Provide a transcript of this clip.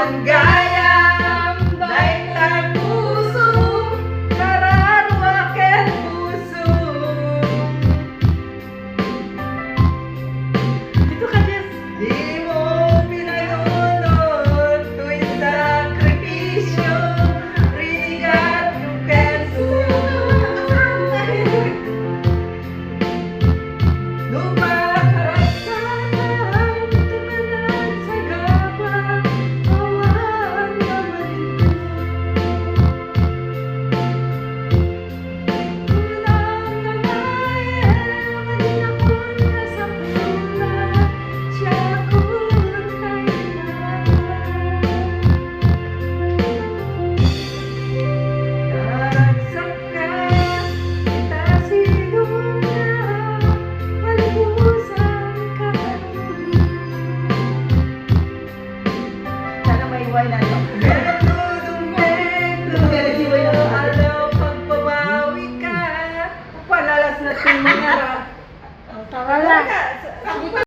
man gayam, daigtan puso, kararwaken puso. Dito ka, Jess. Di mo pinalunod, tuwing sakripisyo, rigat yung penso. Iwan na ito. Alaw, pagbabawi ka. Palalas na tingin nga. Tara lang.